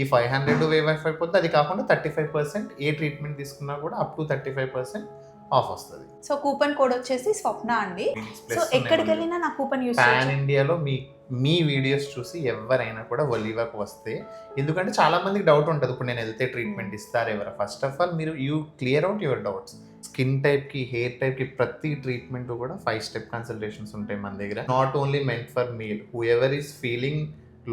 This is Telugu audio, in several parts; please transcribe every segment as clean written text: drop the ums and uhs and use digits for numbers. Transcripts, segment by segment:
ఈ 500 వేవ్ ఆఫ్ అయిపోతే అది కాకుండా 35% ఏ ట్రీట్మెంట్ తీసుకున్నా కూడా అప్ టు 35% ఆఫ్ వస్తుంది. సో కూపన్ కోడ్ వచ్చేసి స్వప్న అండి. సో ఎక్కడికి వెళ్ళినా నా కూపన్ యూస్ పాన్ ఇండియాలో మీ వీడియోస్ చూసి ఎవరైనా కూడా ఒలీవాకు వస్తే, ఎందుకంటే చాలా మందికి డౌట్ ఉంటుంది, ఇప్పుడు నేను వెళ్తే ట్రీట్మెంట్ ఇస్తారు ఎవరు. ఫస్ట్ ఆఫ్ ఆల్ మీరు clear out your doubts. Skin టైప్కి, హెయిర్ టైప్కి ప్రతి ట్రీట్మెంట్ కూడా 5 స్టెప్ కన్సల్టేషన్స్ ఉంటాయి మన దగ్గర. Not only meant for meal, whoever is feeling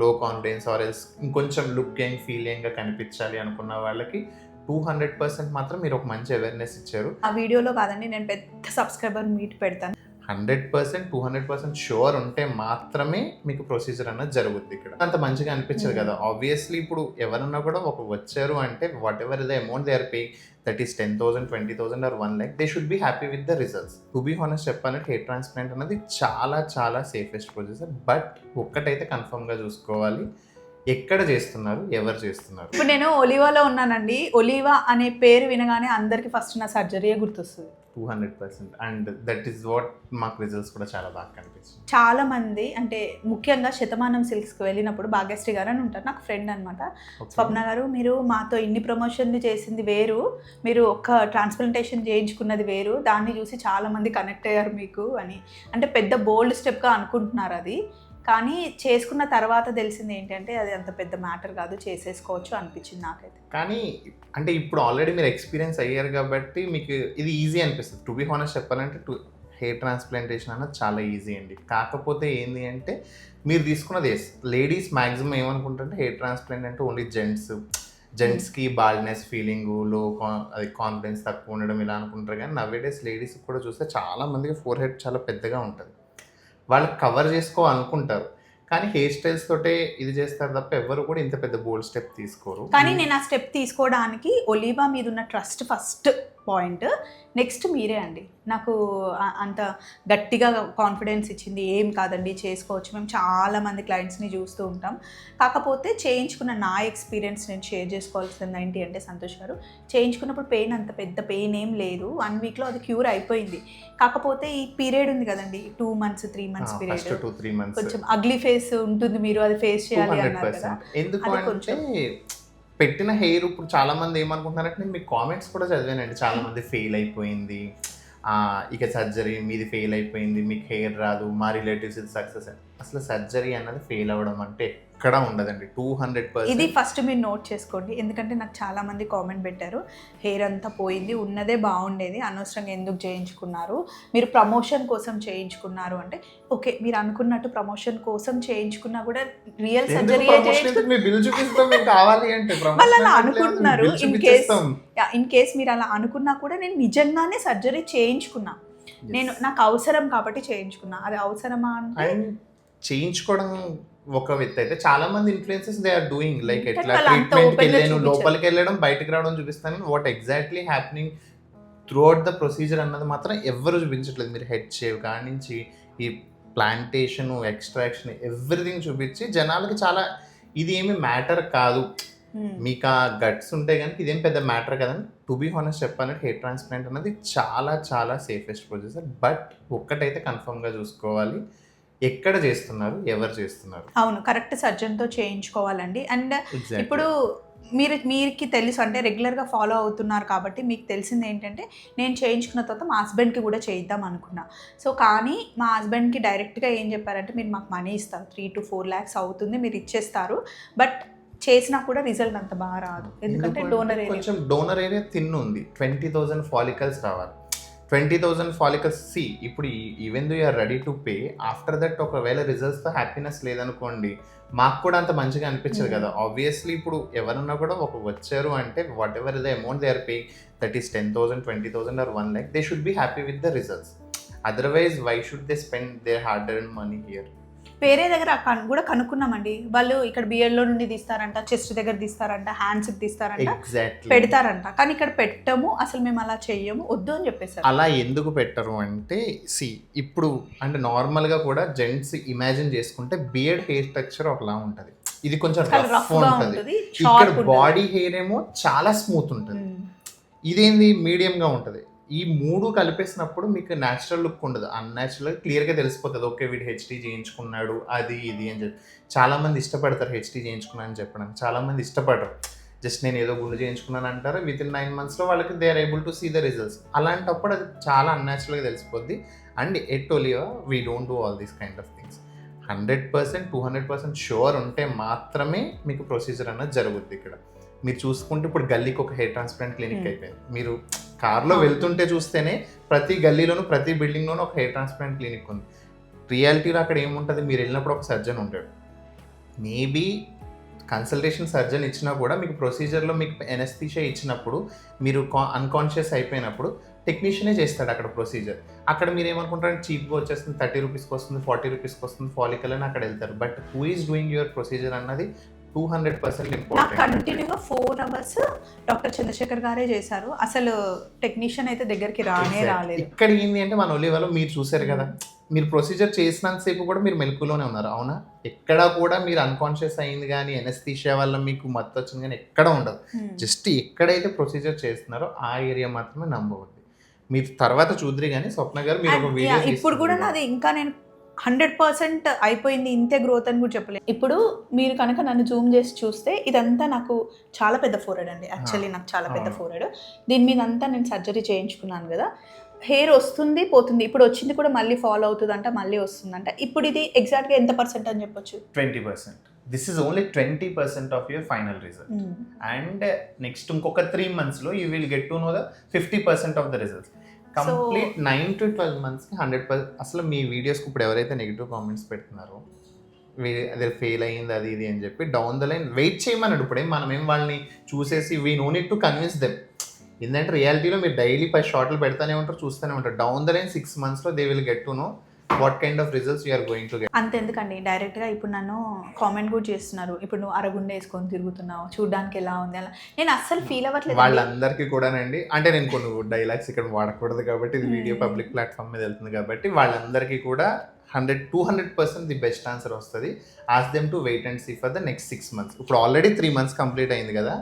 low confidence or else ఇంకొంచెం లుక్ యంగ్, ఫీల్ యంగ్గా కనిపించాలి అనుకున్న వాళ్ళకి 200% మాత్రం మీరు ఒక మంచి అవేర్నెస్ ఇచ్చారు. ఆ వీడియోలో కాదండి, నేను పెద్ద సబ్స్క్రైబర్ మీట్ పెడతాను. 100% 200% షూర్ ఉంటే మాత్రమే మీకు ప్రొసీజర్ అన్నది జరుగుద్ది. ఇక్కడ అంత మంచిగా అనిపించదు కదా. ఆబ్వియస్లీ ఇప్పుడు ఎవరన్నా కూడా ఒక వచ్చారు అంటే whatever the amount they are paying, that is 10,000, 20,000 or 1 lakh, they should be happy with the results. To be honest చెప్పాలంటే హెయిర్ ట్రాన్స్ప్లాంట్ అనేది చాలా చాలా సేఫెస్ట్ ప్రొసీజర్. బట్ ఒక్కటైతే కన్ఫర్మ్గా చూసుకోవాలి, ఎక్కడ చేస్తున్నారు, ఎవరు చేస్తున్నారు. ఇప్పుడు నేను ఒలివాలో ఉన్నానండి. ఒలివా అనే పేరు వినగానే అందరికి ఫస్ట్ నా సర్జరీయే గుర్తొస్తుంది. 200%. అండ్ దట్ ఈస్ వాట్ మాకు రిజల్ట్స్ కూడా చాలా బాగా కనిపిస్తుంది. చాలా మంది అంటే ముఖ్యంగా శతమానం సిల్క్స్కి వెళ్ళినప్పుడు భాగ్యశ్రీ గారు అని ఉంటారు, నాకు ఫ్రెండ్ అనమాట. స్వప్న గారు, మీరు మాతో ఇన్ని ప్రమోషన్లు చేసింది వేరు, మీరు ఒక్క ట్రాన్స్ప్లాంటేషన్ చేయించుకున్నది వేరు, దాన్ని చూసి చాలా మంది కనెక్ట్ అయ్యారు మీకు అని. అంటే పెద్ద బోల్డ్ స్టెప్గా అనుకుంటున్నారు అది, కానీ చేసుకున్న తర్వాత తెలిసింది ఏంటంటే అది అంత పెద్ద మ్యాటర్ కాదు, చేసేసుకోవచ్చు అనిపించింది నాకైతే. కానీ అంటే ఇప్పుడు ఆల్రెడీ మీరు ఎక్స్పీరియన్స్ అయ్యారు కాబట్టి మీకు ఇది ఈజీ అనిపిస్తుంది. టు బీ హానెస్ట్ చెప్పాలంటే హెయిర్ ట్రాన్స్ప్లాంటేషన్ అన్నది చాలా ఈజీ అండి. కాకపోతే ఏంటి అంటే మీరు తీసుకున్నది లేడీస్ మ్యాక్సిమం ఏమనుకుంటారంటే హెయిర్ ట్రాన్స్ప్లాంట్ అంటే ఓన్లీ జెంట్స్కి బాల్డ్నెస్ ఫీలింగ్, లో అది కాన్ఫిడెన్స్ తక్కువ ఉండడం ఇలా అనుకుంటారు. కానీ నవేడేస్ లేడీస్కి కూడా చూస్తే చాలా మందికి ఫోర్ హెడ్ చాలా పెద్దగా ఉంటుంది, వాళ్ళు కవర్ చేసుకోవాలనుకుంటారు, కానీ హెయిర్ స్టైల్స్ తోటే ఇది చేస్తారు తప్ప ఎవరు కూడా ఇంత పెద్ద బోల్డ్ స్టెప్ తీసుకోరు. కానీ నేను ఆ స్టెప్ తీసుకోవడానికి ఒలీవా మీద ఉన్న ట్రస్ట్ ఫస్ట్ పాయింట్, నెక్స్ట్ మీరే అండి నాకు అంత గట్టిగా కాన్ఫిడెన్స్ ఇచ్చింది. ఏం కాదండి, చేసుకోవచ్చు, మేము చాలామంది క్లయింట్స్ని చూస్తూ ఉంటాం. కాకపోతే చేయించుకున్న నా ఎక్స్పీరియన్స్ నేను షేర్ చేసుకోవాల్సింది ఏంటి అంటే, సంతోష్ గారు చేయించుకున్నప్పుడు పెయిన్ అంత పెద్ద పెయిన్ ఏం లేదు, 1 వీక్లో అది క్యూర్ అయిపోయింది. కాకపోతే ఈ పీరియడ్ ఉంది కదండి, 2 months 3 months పీరియడ్, కొంచెం అగ్లీ ఫేస్ ఉంటుంది, మీరు అది ఫేస్ చేయాలి అన్నారు కదా. ఎందుకంటే పెట్టిన హెయిర్ ఇప్పుడు చాలా మంది ఏమనుకుంటున్నారంటే, నేను మీకు కామెంట్స్ కూడా చదివానండి, చాలా మంది ఫెయిల్ అయిపోయింది, ఇక సర్జరీ మీది ఫెయిల్ అయిపోయింది, మీకు హెయిర్ రాదు, మా రిలేటివ్స్ ఇది సక్సెస్. అసలు సర్జరీ అన్నది ఫెయిల్ అవ్వడం అంటే ఎక్కడ ఉండదండి. 200%. ఇది ఫస్ట్ మీరు నోట్ చేసుకోండి, ఎందుకంటే నాకు చాలా మంది కామెంట్ పెట్టారు, హెయిర్ అంతా పోయింది, ఉన్నదే బాగుండేది, అనవసరంగా ఎందుకు చేయించుకున్నారు, మీరు ప్రమోషన్ కోసం చేయించుకున్నారు అంటే. ఓకే, మీరు అనుకున్నట్టు ప్రమోషన్ కోసం చేయించుకున్నా కూడా రియల్ సర్జరీ వాళ్ళు అలా అనుకుంటున్నారు. ఇన్ కేస్ మీరు అలా అనుకున్నా కూడా నేను నిజంగానే సర్జరీ చేయించుకున్నా, నాకు అవసరం కాబట్టి చేయించుకున్నా. అది అవసరమా అంటే చేయించుకోవడం ఒక వ్యక్తి అయితే, చాలా మంది influencers they are doing like ఎట్లా ట్రీట్మెంట్కి వెళ్ళాను, లోపలికి వెళ్ళడం, బయటకు రావడం చూపిస్తాను. What exactly happening throughout the procedure అన్నది మాత్రం ఎవరు చూపించట్లేదు. మీరు హెడ్ షేవ్ కాడి నుంచి ఈ ప్లాంటేషన్, ఎక్స్ట్రాక్షన్, ఎవ్రీథింగ్ చూపించి జనాలకి చాలా ఇది ఏమి మ్యాటర్ కాదు, మీకు ఆ గట్స్ ఉంటే కనుక ఇదేం పెద్ద మ్యాటర్ కదని. టు బీ హానెస్ట్ చెప్పాలంటే హెయిర్ ట్రాన్స్ప్లాంట్ అనేది చాలా చాలా సేఫెస్ట్ ప్రొసీజర్. బట్ ఒక్కటైతే కన్ఫర్మ్గా చూసుకోవాలి, ఎక్కడ చేస్తున్నారు, ఎవరు చేస్తున్నారు. అవును, కరెక్ట్ సర్జన్తో చేయించుకోవాలండి. అండ్ ఇప్పుడు మీరుకి తెలుసు అంటే రెగ్యులర్గా ఫాలో అవుతున్నారు కాబట్టి మీకు తెలిసింది ఏంటంటే, నేను చేయించుకున్న తర్వాత మా హస్బెండ్కి కూడా చేయిద్దాం అనుకున్నా. సో కానీ మా హస్బెండ్కి డైరెక్ట్గా ఏం చెప్పారంటే, మీరు మాకు మనీ ఇస్తారు, 3 to 4 lakhs అవుతుంది, మీరు ఇచ్చేస్తారు, బట్ చేసినా కూడా రిజల్ట్ అంత బాగా రాదు, ఎందుకంటే డోనర్ ఏరియా థిన్ ఉంది. 20,000 ఫాలికల్స్ రావాలి. 20,000 ఫాలికల్స్ ఇప్పుడు even though you're ready to pay, after that ఒకవేళ రిజల్ట్స్తో హ్యాపీనెస్ లేదనుకోండి, మాకు కూడా అంత మంచిగా అనిపించదు కదా. ఆబ్వియస్లీ ఇప్పుడు ఎవరన్నా కూడా ఒక వచ్చారు అంటే whatever the amount they are paying, that is 10,000, 20,000 or 1 lakh, they should be happy with the results. Otherwise why should they spend their hard earned money here. వేరే దగ్గర కూడా కనుక్కున్నామండి, వాళ్ళు ఇక్కడ బియర్లో నుండి తీస్తారంట, చెస్ట్ దగ్గర తీస్తారంట, హ్యాండ్స్కి తీస్తారంట, పెడతారంట, కానీ ఇక్కడ పెట్టము, అసలు మేము అలా చెయ్యము, వద్దు అని చెప్పేసారు. అలా ఎందుకు పెట్టరు అంటే, ఇప్పుడు అంటే నార్మల్గా కూడా జెంట్స్ ఇమాజిన్ చేసుకుంటే బియర్డ్ హెయిర్ స్ట్రక్చర్ ఒకలా ఉంటుంది, ఇది కొంచెం రఫ్ ఉంటుంది, ఇక్కడ బాడీ హెయిర్ ఏమో చాలా స్మూత్ ఉంటుంది, ఇదేంది మీడియంగా ఉంటుంది. ఈ 3 కలిపేసినప్పుడు మీకు న్యాచురల్ లుక్ ఉండదు. అన్‌న్యాచురల్‌గా క్లియర్‌గా తెలిసిపోతది. ఓకే. వీడు హెచ్‌డీ చేయించుకున్నాడు. అది ఇది అని చెప్పి. చాలామంది ఇష్టపడతారు హెచ్‌డీ చేయించుకున్నాను అని చెప్పడానికి. చాలామంది ఇష్టపడరు. జస్ట్ నేను ఏదో గుండు చేయించుకున్నాను అంటారు. వితిన్ 9 మంత్స్‌లో వాళ్ళకి they are able to see the results. అలాంటప్పుడు అది చాలా అన్‌న్యాచురల్‌గా తెలిసిపోద్ది. And at Oliva we don't do all these kind of things. 100%, 200% sure ఉంటే మాత్రమే మీకు ప్రొసీజర్ అన్నది జరుగుద్ది ఇక్కడ. మీరు చూసుకుంటే ఇప్పుడు గల్లీకి ఒక హెయిర్ ట్రాన్స్ప్లాంట్ క్లినిక్ అయిపోయింది. మీరు కార్లో వెళ్తుంటే చూస్తేనే ప్రతి గల్లీలోనూ ప్రతి బిల్డింగ్లోనూ ఒక హెయిర్ ట్రాన్స్ప్లాంట్ క్లినిక్ ఉంది. రియాలిటీలో అక్కడ ఏముంటుంది, మీరు వెళ్ళినప్పుడు ఒక సర్జన్ ఉంటాడు. మేబీ కన్సల్టేషన్ సర్జన్ ఇచ్చినా కూడా మీకు ప్రొసీజర్లో మీకు ఎనస్థీషియా ఇచ్చినప్పుడు మీరు అన్కాన్షియస్ అయిపోయినప్పుడు టెక్నీషియనే చేస్తాడు అక్కడ ప్రొసీజర్. అక్కడ మీరు ఏమనుకుంటారు, చీప్గా వచ్చేస్తుంది, 30 రూపీస్కి వస్తుంది, 40 రూపీస్కి వస్తుంది, ఫాలికల్ అని అక్కడ వెళ్తారు. But who is doing your procedure అన్నది 200% నాకు ఇంపార్టెంట్. కంటిన్యూగా 4 అవర్స్ డాక్టర్ చంద్రశేఖర్ గారే చేశారు. అసలు టెక్నీషియన్ అయితే దగ్గరికి రాలేదు. ఇక్కడ ఏంటి అంటే మన ఒలివాలో మీరు చూసారు కదా, మీరు ప్రొసీజర్ చేసినంతసేపు కూడా మీరు మెలకులోనే ఉన్నారు, అవునా? ఎక్కడా కూడా మీరు అన్కాన్షియస్ అయింది కానీ ఎనస్థీషియా వల్ల మీకు మత్తు వచ్చింది కానీ ఎక్కడ ఉండదు. జస్ట్ ఎక్కడైతే ప్రొసీజర్ చేస్తున్నారో ఆ ఏరియా మాత్రమే నమ్మవద్దు. మీరు తర్వాత చూద్దరు కానీ స్వప్న గారు మీరు ఒక వీడియో ఇప్పుడు కూడా నాది ఇంకా నేను 100% అయిపోయింది, ఇంతే గ్రోత్ అని కూడా చెప్పలేదు. ఇప్పుడు మీరు కనుక నన్ను జూమ్ చేసి చూస్తే ఇదంతా నాకు చాలా పెద్ద ఫోరెడ్ అండి. యాక్చువల్లీ నాకు చాలా పెద్ద ఫోరెడ్. దీని మీద అంతా నేను సర్జరీ చేయించుకున్నాను కదా, హెయిర్ వస్తుంది పోతుంది. ఇప్పుడు వచ్చింది కూడా మళ్ళీ ఫాలో అవుతుందంట, మళ్ళీ వస్తుందంట. ఇప్పుడు ఇది ఎగ్జాక్ట్గా ఎంత పర్సెంట్ అని చెప్పొచ్చు? 20%. This is only 20% of your final result. And next ఇంకొక 3 monthsలో you will get to know the 50% of the results. Complete 9 to 12 monthsకి 100%. అసలు మీ వీడియోస్కి ఇప్పుడు ఎవరైతే నెగిటివ్ కామెంట్స్ పెడుతున్నారో అదే ఫెయిల్ అయ్యింది అది ఇది అని చెప్పి డౌన్ ద లైన్ వెయిట్ చేయమన్నాడు. ఇప్పుడే మనం ఏం వాళ్ళని చూసేసి we know need to convince them. ఏంటంటే రియాలిటీలో మీరు డైలీ 10 షార్ట్లు పెడతానే ఉంటారు, చూస్తూనే ఉంటారు. డౌన్ ద లైన్ 6 monthsలో they will get to know what kind of results you are going to get. అంతెందుకండి, డైరెక్ట్గా ఇప్పుడు నన్ను కామెంట్ కూడా చేస్తున్నారు, ఇప్పుడు నువ్వు అరగుండె వేసుకొని తిరుగుతున్నావు, చూడడానికి ఎలా ఉంది అలా. నేను అస్సలు ఫీల్ అవ్వట్లేదు. వాళ్ళందరికీ కూడానండి, అంటే నేను కొన్ని డైలాగ్స్ ఇక్కడ వాడకూడదు కాబట్టి ఇది వీడియో పబ్లిక్ ప్లాట్ఫామ్ మీద వెళ్తుంది కాబట్టి వాళ్ళందరికీ కూడా 200% ది బెస్ట్ ఆన్సర్ వస్తుంది. Ask them to wait and see for the next 6 months. ఇప్పుడు ఆల్రెడీ 3 months కంప్లీట్ అయింది కదా,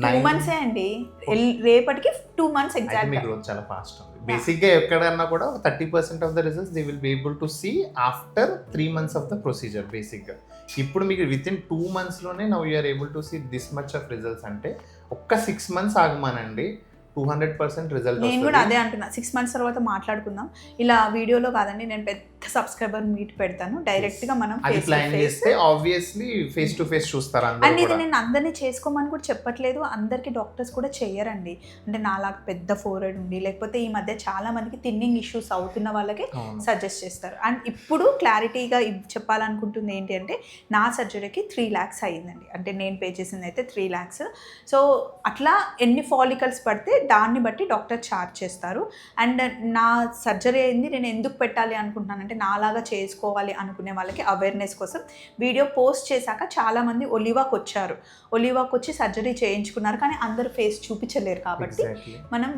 2 months అండి. రేపటికి 2 months ఎగ్జాక్ట్. మీ గ్రోత్ చాలా ఫాస్ట్ ఉంది. బేసిక్గా ఎక్కడన్నా కూడా 30% of the results they will be able to see after 3 months of the procedure. బేసిక్గా ఇప్పుడు మీకు వితిన్ 2 monthsలోనే now you are able to see this much of results. అంటే ఒక్క 6 months ఆగమానండి, 200% రిజల్ట్. నేను కూడా అదే అంటున్నా, 6 months తర్వాత మాట్లాడుకుందాం. ఇలా వీడియోలో కాదండి, నేను పెద్ద సబ్స్క్రైబర్ మీట్ పెడతాను డైరెక్ట్గా. మనం అది ప్లాన్ చేస్తే ఆబ్వియస్లీ ఫేస్ టు ఫేస్ చూస్తారు అందరూ. అండ్ ఇది నేను అందరినీ చేసుకోమని కూడా చెప్పట్లేదు, అందరికి డాక్టర్స్ కూడా చేయరండి. అంటే నాలాగా పెద్ద ఫోరెడ్ ఉండి లేకపోతే ఈ మధ్య చాలా మందికి థిన్నింగ్ ఇష్యూస్ అవుతున్న వాళ్ళకి సజెస్ట్ చేస్తారు. అండ్ ఇప్పుడు క్లారిటీగా చెప్పాలనుకుంటుంది ఏంటి అంటే, నా సర్జరీకి 3 lakhs అయ్యిందండి. అంటే నేను పే చేసింది అయితే 3 lakhs. సో అట్లా ఎన్ని ఫాలికల్స్ పడితే దాన్ని బట్టి డాక్టర్ ఛార్జ్ చేస్తారు. అండ్ నా సర్జరీ అయింది, నేను ఎందుకు పెట్టాలి అనుకుంటున్నానంటే, నాలాగా చేసుకోవాలి అనుకునే వాళ్ళకి అవేర్నెస్ కోసం వీడియో పోస్ట్ చేశాక చాలామంది ఒలివాకి వచ్చారు, ఒలివాకి వచ్చి సర్జరీ చేయించుకున్నారు. కానీ అందరూ ఫేస్ చూపించలేరు కాబట్టి మనం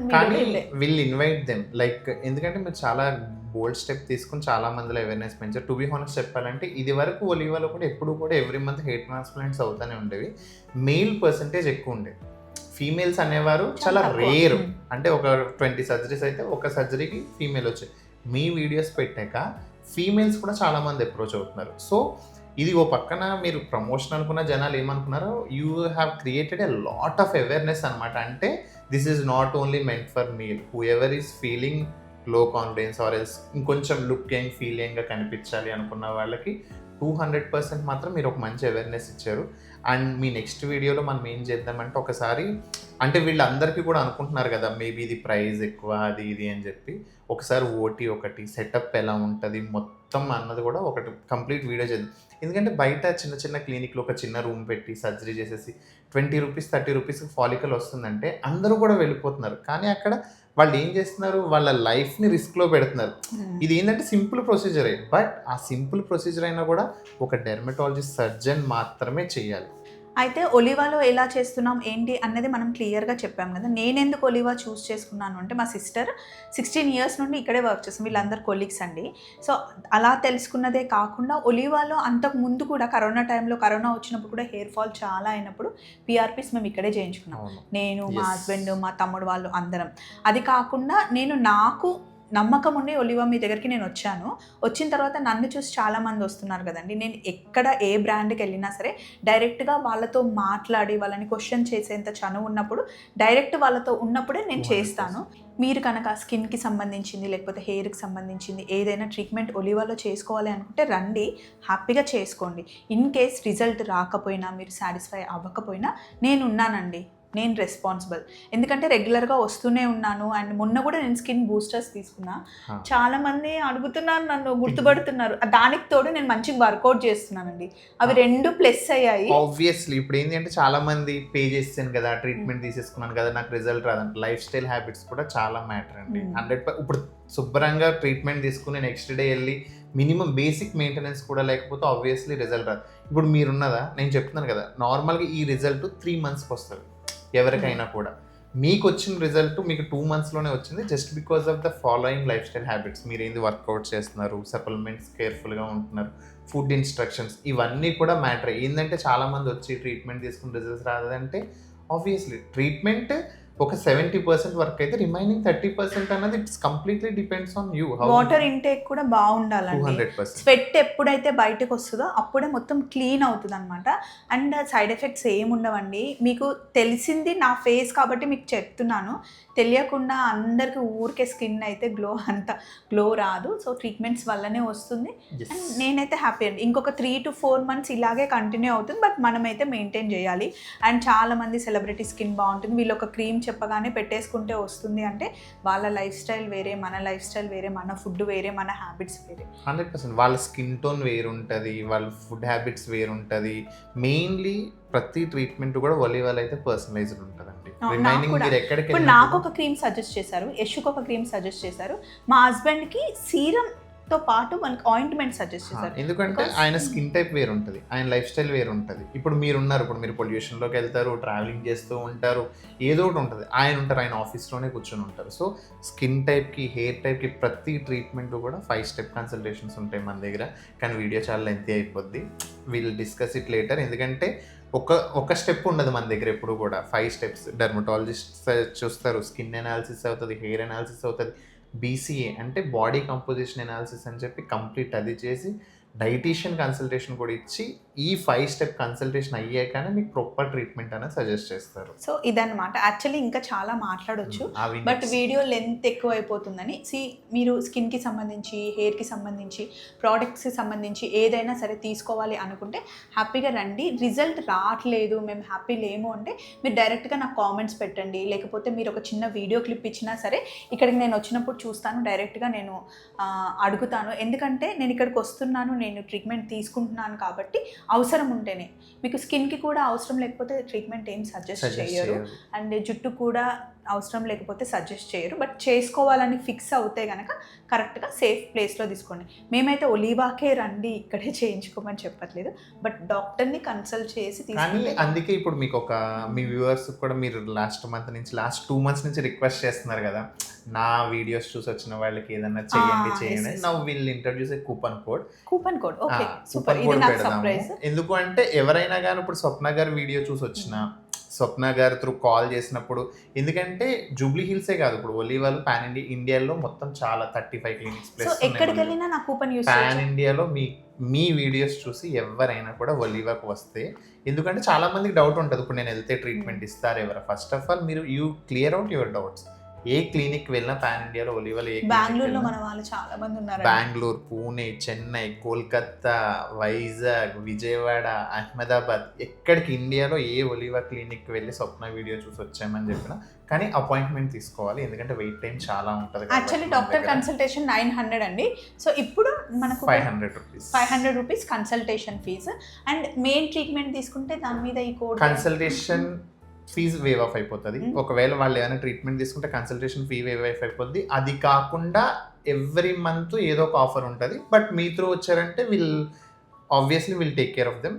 విల్ ఇన్వైట్ దెమ్. లైక్ ఎందుకంటే మీరు చాలా బోల్డ్ స్టెప్ తీసుకుని చాలా మందిలో అవేర్నెస్ పెంచారు. టు బి హానెస్ట్ చెప్పాలంటే ఇది వరకు ఒలివాలో కూడా ఎప్పుడు కూడా ఎవ్రీ మంత్ హెయిర్ ట్రాన్స్ప్లాంట్స్ అవుతూనే ఉండేవి. మెయిల్ పర్సంటేజ్ ఎక్కువ ఉండేది, ఫీమేల్స్ అనేవారు చాలా రేర్. అంటే ఒక 20 సర్జరీస్ అయితే ఒక సర్జరీకి ఫీమేల్ వచ్చాయి. మీ వీడియోస్ పెట్టాక ఫీమేల్స్ కూడా చాలామంది అప్రోచ్ అవుతున్నారు. సో ఇది ఓ పక్కన మీరు ప్రమోషన్ అనుకున్న జనాలు ఏమనుకున్నారో, you have created a lot of awareness అనమాట. అంటే this is not only meant for meal, whoever is feeling low confidence or else ఇంకొంచెం లుకింగ్ ఫీలింగ్గా కనిపించాలి అనుకున్న వాళ్ళకి 200% మాత్రం మీరు ఒక మంచి అవేర్నెస్ ఇచ్చారు. అండ్ మీ నెక్స్ట్ వీడియోలో మనం ఏం చేద్దామంటే, ఒకసారి అంటే వీళ్ళందరికీ కూడా అనుకుంటున్నారు కదా మేబీ ఇది ప్రైస్ ఎక్కువ అది ఇది అని చెప్పి, ఒకసారి ఓటీ ఒకటి సెటప్ ఎలా ఉంటుంది మొత్తం అన్నది కూడా ఒకటి కంప్లీట్ వీడియో చేద్దాం. ఎందుకంటే బయట చిన్న చిన్న క్లినిక్లో ఒక చిన్న రూమ్ పెట్టి సర్జరీ చేసేసి 20 రూపీస్ 30 రూపీస్కి ఫాలికల్ వస్తుందంటే అందరూ కూడా వెళ్ళిపోతున్నారు. కానీ అక్కడ వాళ్ళు ఏం చేస్తున్నారు, వాళ్ళ లైఫ్ని రిస్క్లో పెడుతున్నారు. ఇది ఏంటంటే సింపుల్ ప్రొసీజర్ బట్ ఆ సింపుల్ ప్రొసీజర్ అయినా కూడా ఒక డెర్మటాలజిస్ట్ సర్జన్ మాత్రమే చేయాలి. అయితే ఒలివాలో ఎలా చేస్తున్నాం ఏంటి అన్నది మనం క్లియర్గా చెప్పాం కదా. నేను ఎందుకు ఒలివా చూస్ చేసుకున్నాను అంటే మా సిస్టర్ 16 ఇయర్స్ నుండి ఇక్కడే వర్క్ చేస్తాం, వీళ్ళందరూ కొలీగ్స్ అండి. సో అలా తెలుసుకున్నదే కాకుండా ఒలివాలో అంతకు ముందు కూడా కరోనా టైంలో, కరోనా వచ్చినప్పుడు కూడా హెయిర్ ఫాల్ చాలా అయినప్పుడు పిఆర్పీస్ మేము ఇక్కడే చేయించుకున్నాం. నేను, మా హస్బెండ్, మా తమ్ముడు వాళ్ళు అందరం. అది కాకుండా నాకు నమ్మకం ఉండి ఒలివా మీ దగ్గరికి నేను వచ్చాను. వచ్చిన తర్వాత నన్ను చూసి చాలామంది వస్తున్నారు కదండి. నేను ఎక్కడ ఏ బ్రాండ్కి వెళ్ళినా సరే డైరెక్ట్గా వాళ్ళతో మాట్లాడి వాళ్ళని క్వశ్చన్ చేసేంత చనువు ఉన్నప్పుడు, డైరెక్ట్ వాళ్ళతో ఉన్నప్పుడే నేను చేస్తాను. మీరు కనుక స్కిన్కి సంబంధించింది లేకపోతే హెయిర్కి సంబంధించింది ఏదైనా ట్రీట్మెంట్ ఒలివాలో చేసుకోవాలి అనుకుంటే రండి, హ్యాపీగా చేసుకోండి. ఇన్ కేస్ రిజల్ట్ రాకపోయినా, మీరు సాటిస్ఫై అవ్వకపోయినా నేను ఉన్నానండి, నేను రెస్పాన్సిబుల్. ఎందుకంటే రెగ్యులర్గా వస్తూనే ఉన్నాను. అండ్ మొన్న కూడా నేను స్కిన్ బూస్టర్స్ తీసుకున్నా. చాలా మంది అడుగుతున్నారు, నన్ను గుర్తుపడుతున్నారు. దానికి తోడు నేను మంచిగా వర్కౌట్ చేస్తున్నానండి, అవి రెండు ప్లస్ అయ్యాయి. ఆబ్వియస్లీ ఇప్పుడు ఏంటి అంటే చాలా మంది పే చేస్తాను కదా, ట్రీట్మెంట్ తీసేసుకున్నాను కదా, నాకు రిజల్ట్ రాదంటే లైఫ్ స్టైల్ హ్యాబిట్స్ కూడా చాలా మ్యాటర్ అండి. 100% ఇప్పుడు శుభ్రంగా ట్రీట్మెంట్ తీసుకుని నెక్స్ట్ డే వెళ్ళి మినిమం బేసిక్ మెయింటెనెన్స్ కూడా లేకపోతే ఆబ్వియస్లీ రిజల్ట్ రాదు. ఇప్పుడు మీరున్నదా, నేను చెప్తున్నాను కదా, నార్మల్గా ఈ రిజల్ట్ 3 monthsకి వస్తుంది ఎవరికైనా కూడా. మీకు వచ్చిన రిజల్ట్ మీకు 2 monthsలోనే వచ్చింది, just because of the following life style habits. మీరు ఏంది వర్కౌట్ చేస్తున్నారు, సప్లిమెంట్స్ కేర్ఫుల్గా ఉంటున్నారు, ఫుడ్ ఇన్స్ట్రక్షన్స్, ఇవన్నీ కూడా మ్యాటర్. ఏంటంటే చాలామంది వచ్చి ట్రీట్మెంట్ తీసుకుని రిజల్ట్స్ రాదంటే ఆబ్వియస్లీ ట్రీట్మెంట్ ఒక 70% వర్క్ అయితే రిమైనింగ్ 30% అన్నది it's completely depends on you. Water intake కూడా బాగుండాలండి. 200%. స్వెట్ ఎప్పుడైతే బయటకు వస్తుందో అప్పుడే మొత్తం క్లీన్ అవుతుంది అనమాట. అండ్ సైడ్ ఎఫెక్ట్స్ ఏముండవండి. మీకు తెలిసింది నా ఫేస్ కాబట్టి మీకు చెప్తున్నాను, తెలియకుండా అందరికి ఊరికే స్కిన్ అయితే గ్లో రాదు. సో ట్రీట్మెంట్స్ వల్లనే వస్తుంది. అండ్ నేనైతే హ్యాపీ అండి. ఇంకొక 3 to 4 months ఇలాగే కంటిన్యూ అవుతుంది, బట్ మనమైతే మెయింటైన్ చేయాలి. అండ్ చాలామంది సెలబ్రిటీ స్కిన్ బాగుంటుంది, వీళ్ళు ఒక క్రీమ్ చెప్పగానే పెట్టేసుకుంటే వస్తుంది అంటే వాళ్ళ లైఫ్ స్టైల్ వేరే, మన లైఫ్ స్టైల్ వేరే, మన ఫుడ్ వేరే, మన హ్యాబిట్స్ వేరే. 100% వాళ్ళ స్కిన్ టోన్ వేరుంటుంది, వాళ్ళ ఫుడ్ హ్యాబిట్స్ వేరుంటుంది. మెయిన్లీ ప్రతి ట్రీట్మెంట్ కూడా ఒలివాలో అయితే పర్సనలైజ్డ్ ఉంటుందండి. ఇప్పుడు నాకు ఒక క్రీమ్ సజెస్ట్ చేశారు, యశుకు ఒక క్రీమ్ సజెస్ట్ చేశారు, మా హస్బెండ్కి సీరం తో పాటు మనకి ఆయింట్మెంట్ సజెస్ట్ చేశారు. ఎందుకంటే ఆయన స్కిన్ టైప్ వేరు ఉంటుంది, ఆయన లైఫ్ స్టైల్ వేరు ఉంటుంది. ఇప్పుడు మీరు పొల్యూషన్లోకి వెళ్తారు, ట్రావెలింగ్ చేస్తూ ఉంటారు, ఏదో ఒకటి ఉంటుంది. ఆయన ఆఫీస్లోనే కూర్చొని ఉంటారు. సో స్కిన్ టైప్కి, హెయిర్ టైప్కి ప్రతి ట్రీట్మెంట్ కూడా 5 step కన్సల్టేషన్స్ ఉంటాయి మన దగ్గర. కానీ వీడియో చాలా లెంతీ అయిపోద్ది, విల్ డిస్కస్ ఇట్ లేటర్. ఎందుకంటే ఒక స్టెప్ ఉండదు మన దగ్గర ఎప్పుడు కూడా, 5 steps. డెర్మటాలజిస్ట్ చూస్తారు, స్కిన్ అనాలిసిస్ అవుతుంది, హెయిర్ అనాలిసిస్ అవుతుంది, BCA అంటే బాడీ కంపోజిషన్ అనాలిసిస్ అని చెప్పి కంప్లీట్ అది చేసి డైటీషియన్ కన్సల్టేషన్ కూడా ఇచ్చి ఈ 5 step కన్సల్టేషన్ అయ్యాకనే మీకు ప్రాపర్ ట్రీట్మెంట్ అనేది సజెస్ట్ చేస్తారు. సో ఇదన్నమాట. యాక్చువల్లీ ఇంకా చాలా మాట్లాడొచ్చు, బట్ వీడియో లెంత్ ఎక్కువ అయిపోతుందని. మీరు స్కిన్కి సంబంధించి, హెయిర్కి సంబంధించి, ప్రోడక్ట్స్కి సంబంధించి ఏదైనా సరే తీసుకోవాలి అనుకుంటే హ్యాపీగా రండి. రిజల్ట్ రావట్లేదు, మేము హ్యాపీ లేము అంటే మీరు డైరెక్ట్గా నాకు కామెంట్స్ పెట్టండి, లేకపోతే మీరు ఒక చిన్న వీడియో క్లిప్ ఇచ్చినా సరే ఇక్కడికి నేను వచ్చినప్పుడు చూస్తాను, డైరెక్ట్గా నేను అడుగుతాను. ఎందుకంటే నేను ఇక్కడికి వస్తున్నాను, నేను ట్రీట్మెంట్ తీసుకుంటున్నాను కాబట్టి అవసరం ఉంటేనే. మీకు స్కిన్కి కూడా అవసరం లేకపోతే ట్రీట్మెంట్ ఏం సజెస్ట్ చేయరు, అండ్ జుట్టు కూడా అవసరం లేకపోతే సజెస్ట్ చేయరు. బట్ చేసుకోవాలని ఫిక్స్ అవుతే కనుక కరెక్ట్గా సేఫ్ ప్లేస్లో తీసుకోండి. మేమైతే ఒలివాకే రండి ఇక్కడే చేయించుకోమని చెప్పట్లేదు, బట్ డాక్టర్ని కన్సల్ట్ చేసి తీసుకుంటే. అందుకే ఇప్పుడు మీకు మీ వ్యూవర్స్ కూడా మీరు లాస్ట్ 2 months నుంచి రిక్వెస్ట్ చేస్తున్నారు కదా, నా వీడియోస్ చూసి వచ్చిన వాళ్ళకి ఏదన్నా చేయండి. Now will introduce A coupon code. Okay, super. ఇది నాకు సర్ప్రైజ్. ఎందుకు అంటే ఎవరైనా కానీ ఇప్పుడు స్వప్న గారు వీడియో చూసి వచ్చిన, స్వప్న గారు త్రూ కాల్ చేసినప్పుడు, ఎందుకంటే జూబ్లీ హిల్సే కాదు, ఇప్పుడు ఒలివాలో పాన్ ఇండియాలో మొత్తం చాలా 35 clinics ప్లస్ ఎక్కడికి వెళ్ళినా నా కూపన్ యూస్ పాన్ ఇండియాలో మీ వీడియోస్ చూసి ఎవరైనా కూడా ఒలివాకు వస్తే, ఎందుకంటే చాలా మందికి డౌట్ ఉంటుంది, ఇప్పుడు నేను వెళ్తే ట్రీట్మెంట్ ఇస్తారు ఎవరు. ఫస్ట్ ఆఫ్ ఆల్ మీరు clear out your doubts. A clinic వెళ్ళినా పాన్ ఇండియాలో ఒలివాలో, బెంగళూరులో మన వాళ్ళు చాలా మంది ఉన్నారు, బెంగళూరు, పూణే, చెన్నై, కోల్కత్తా, వైజాగ్, విజయవాడ, అహ్మదాబాద్, ఎక్కడికి ఇండియాలో ఏ ఒలివా క్లినిక్ వెళ్ళి స్వప్న వీడియో చూసి వచ్చామని చెప్పినా కానీ అపాయింట్మెంట్ తీసుకోవాలి, ఎందుకంటే వెయిట్ టైం చాలా ఉంటుంది. యాక్చువల్లీ డాక్టర్ కన్సల్టేషన్ 900 అండి. సో ఇప్పుడు మనకు 500 rupees consultation fee. And main treatment తీసుకుంటే దాని మీద ఈ కోడ్ కన్సల్టేషన్ ఫీజు వేవ్ ఆఫ్ అయిపోతుంది. ఒకవేళ వాళ్ళు ఏమైనా ట్రీట్మెంట్ తీసుకుంటే కన్సల్టేషన్ ఫీ వేవ్ ఆఫ్ అయిపోద్ది. అది కాకుండా ఎవ్రీ మంత్ ఏదో ఒక ఆఫర్ ఉంటుంది, బట్ మీ త్రూ వచ్చారంటే will take care of them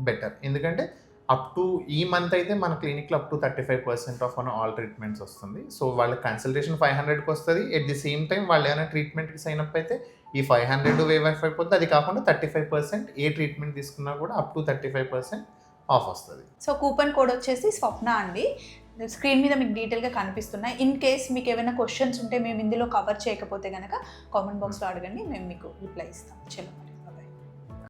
better. ఎందుకంటే అప్ టు ఈ మంత్ అయితే మన క్లినిక్లో up to 35% of all treatments వస్తుంది. సో వాళ్ళ కన్సల్టేషన్ 500కి వస్తుంది. ఎట్ ది సేమ్ టైం వాళ్ళు ఏమైనా ట్రీట్మెంట్కి సైన్ అప్ అయితే ఈ 500 వేవ్ ఆఫ్ అయిపోతుంది. అది కాకుండా 35% ఏ ట్రీట్మెంట్ తీసుకున్నా కూడా అప్ టు 35% ఆఫ్ వస్తుంది. సో కూపన్ కోడ్ వచ్చేసి స్వప్న అండి. స్క్రీన్ మీద మీకు డీటెయిల్గా కనిపిస్తున్నాయి. ఇన్ కేస్ మీకు ఏమైనా క్వశ్చన్స్ ఉంటే మేము ఇందులో కవర్ చేయకపోతే కనుక కామెంట్ బాక్స్లో అడగండి, మేము మీకు రిప్లై ఇస్తాం. చలో.